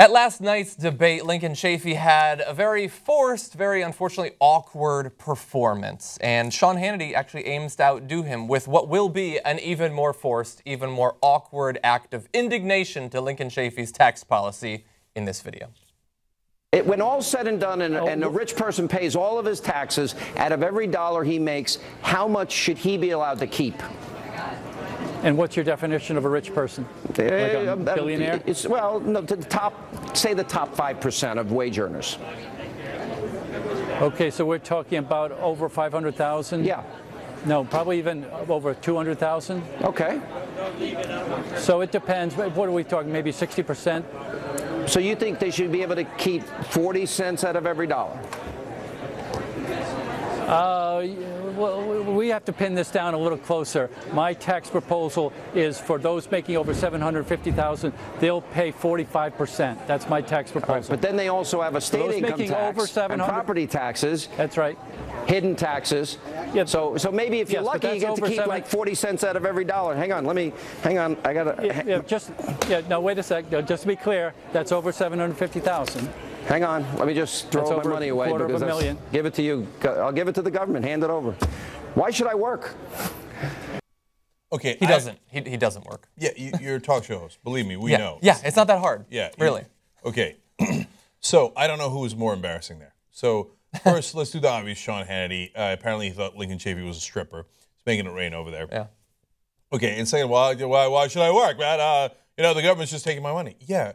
At last night's debate, Lincoln Chafee had a very forced, very unfortunately awkward performance. And Sean Hannity actually aims to outdo him with what will be an even more forced, even more awkward act of indignation to Lincoln Chafee's tax policy in this video. When all's said and done and a rich person pays all of his taxes, out of every dollar he makes, how much should he be allowed to keep? And what's your definition of a rich person? Like a billionaire? Well, no, say the top 5% of wage earners. Okay, so we're talking about over 500,000? Yeah. No, probably even over 200,000. Okay. So it depends. What are we talking? Maybe 60%? So you think they should be able to keep 40 cents out of every dollar? Well, we have to pin this down a little closer. My tax proposal is for those making over $750,000, they'll pay 45%. That's my tax proposal. Right, but then they also have a state income tax and property taxes. That's right. Hidden taxes. Yep. So maybe if you're lucky, you get to keep like 40 cents out of every dollar. Hang on, I gotta. No, wait a sec. Just to be clear, that's over 750,000. Hang on, let me just throw my money away because give it to you. I'll give it to the government. Hand it over. Why should I work? Okay, he doesn't. He doesn't work. Yeah, you're a talk show host. Believe me, we know. Yeah, it's not that hard. Yeah, really. Okay, so I don't know who was more embarrassing there. So first, let's do the obvious. Sean Hannity apparently he thought Lincoln Chafee was a stripper. He's making it rain over there. Yeah. Okay, and second, why should I work, man? The government's just taking my money. Yeah.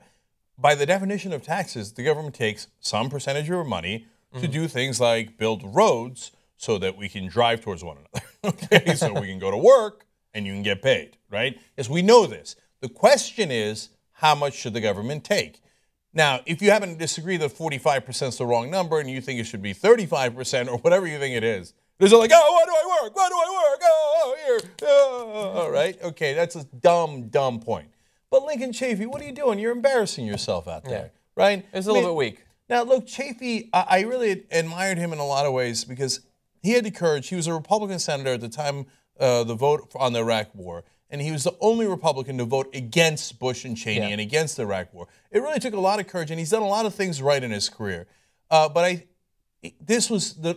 By the definition of taxes, the government takes some percentage of your money to do things like build roads so that we can drive towards one another. Okay, so we can go to work and you can get paid, right? Yes, we know this. The question is, how much should the government take? Now, if you happen to disagree that 45% is the wrong number and you think it should be 35% or whatever you think it is, there's like, oh, why do I work? Why do I work? Oh, here. Oh, right? Okay, that's a dumb point. But Lincoln Chafee, what are you doing? You're embarrassing yourself out there, right? It's a little bit weak. Now, look, Chafee, I really admired him in a lot of ways because he had the courage. He was a Republican senator at the time the vote on the Iraq War, and he was the only Republican to vote against Bush and Cheney and against the Iraq War. It really took a lot of courage, and he's done a lot of things right in his career. The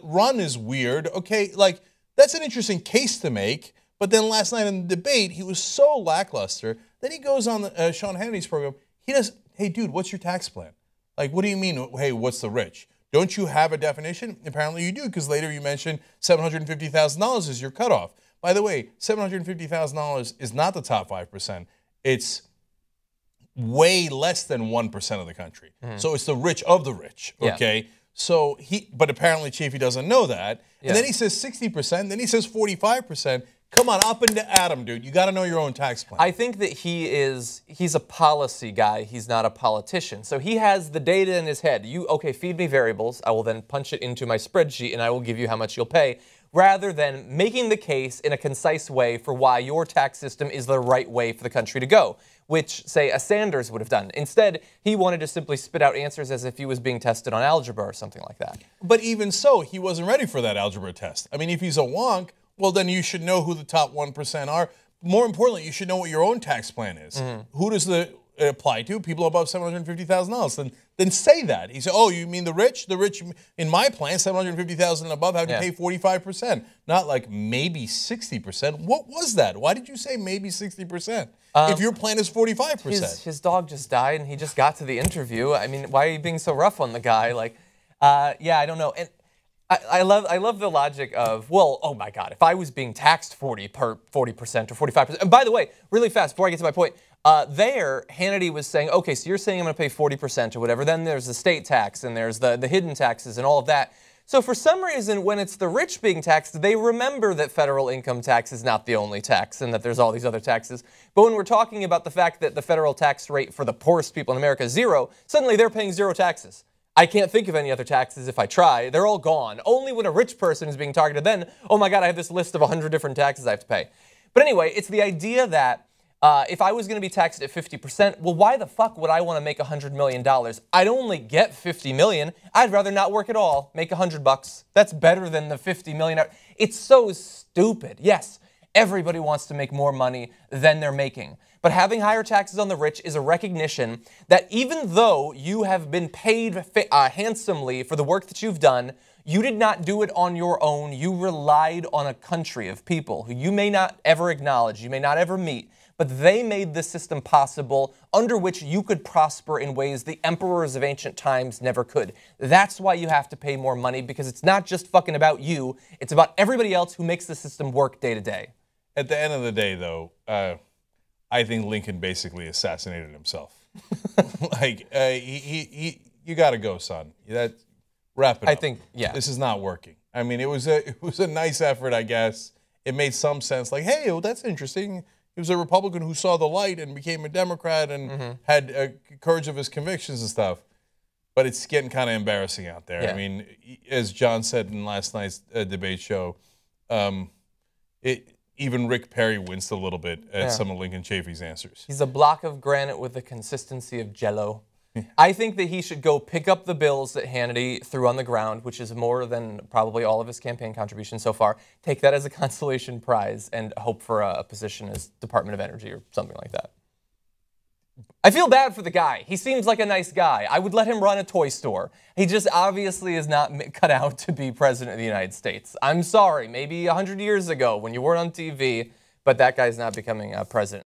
run is weird, okay? Like, that's an interesting case to make, but then last night in the debate, he was so lackluster. Then he goes on Sean Hannity's program. He does, hey, dude, what's your tax plan? Like, what do you mean, hey, what's the rich? Don't you have a definition? Apparently you do, because later you mentioned $750,000 is your cutoff. By the way, $750,000 is not the top 5%. It's way less than 1% of the country. So it's the rich of the rich, okay? Yeah. So but apparently Chafee doesn't know that. And then he says 60%, then he says 45%. Come on, up and at him, dude. You got to know your own tax plan. I think that he's a policy guy. He's not a politician. So he has the data in his head. Okay, feed me variables. I will then punch it into my spreadsheet, and I will give you how much you'll pay, rather than making the case in a concise way for why your tax system is the right way for the country to go, which, say, a Sanders would have done. Instead, he wanted to simply spit out answers as if he was being tested on algebra or something like that. But even so, he wasn't ready for that algebra test. I mean, if he's a wonk, well, then you should know who the top 1% are. More importantly, you should know what your own tax plan is. Who does it apply to? People above $750,000. Then say that. He said, oh, you mean the rich? The rich, in my plan, $750,000 and above have to pay 45%. Not like maybe 60%. What was that? Why did you say maybe 60%? If your plan is 45%. His dog just died, and he just got to the interview. I mean, why are you being so rough on the guy? Like, yeah, I don't know. And I love the logic of, well, oh my God, if I was being taxed 40% or 45%. And by the way, really fast, before I get to my point, Hannity was saying, okay, so you're saying I'm going to pay 40% or whatever. Then there's the state tax, and there's the hidden taxes and all of that. So for some reason, when it's the rich being taxed, they remember that federal income tax is not the only tax and that there's all these other taxes. But when we're talking about the fact that the federal tax rate for the poorest people in America is 0, suddenly they're paying 0 taxes. I can't think of any other taxes if I try. They're all gone. Only when a rich person is being targeted, then, oh my God, I have this list of 100 different taxes I have to pay. But anyway, it's the idea that if I was going to be taxed at 50%, well, why the fuck would I want to make $100 million? I'd only get $50 million. I'd rather not work at all, make $100. That's better than the $50 million. It's so stupid. Yes, everybody wants to make more money than they're making. But having higher taxes on the rich is a recognition that even though you have been paid handsomely for the work that you've done, you did not do it on your own. You relied on a country of people who you may not ever acknowledge, you may not ever meet, but they made this system possible under which you could prosper in ways the emperors of ancient times never could. That's why you have to pay more money, because it's not just fucking about you, it's about everybody else who makes the system work day to day. At the end of the day, though, I think Lincoln basically assassinated himself. Like, you got to go, son. Wrap it up. I think, yeah. This is not working. I mean, it was a nice effort, I guess. It made some sense. Like, hey, well, that's interesting. He was a Republican who saw the light and became a Democrat and had courage of his convictions and stuff. But it's getting kind of embarrassing out there. Yeah. I mean, as John said in last night's debate show, even Rick Perry winced a little bit at some of Lincoln Chafee's answers. He's a block of granite with the consistency of Jell-O. I think that he should go pick up the bills that Hannity threw on the ground, which is more than probably all of his campaign contributions so far. Take that as a consolation prize and hope for a position as Department of Energy or something like that. I feel bad for the guy. He seems like a nice guy. I would let him run a toy store. He just obviously is not cut out to be president of the United States. I'm sorry, maybe 100 years ago when you weren't on TV, but that guy's not becoming president.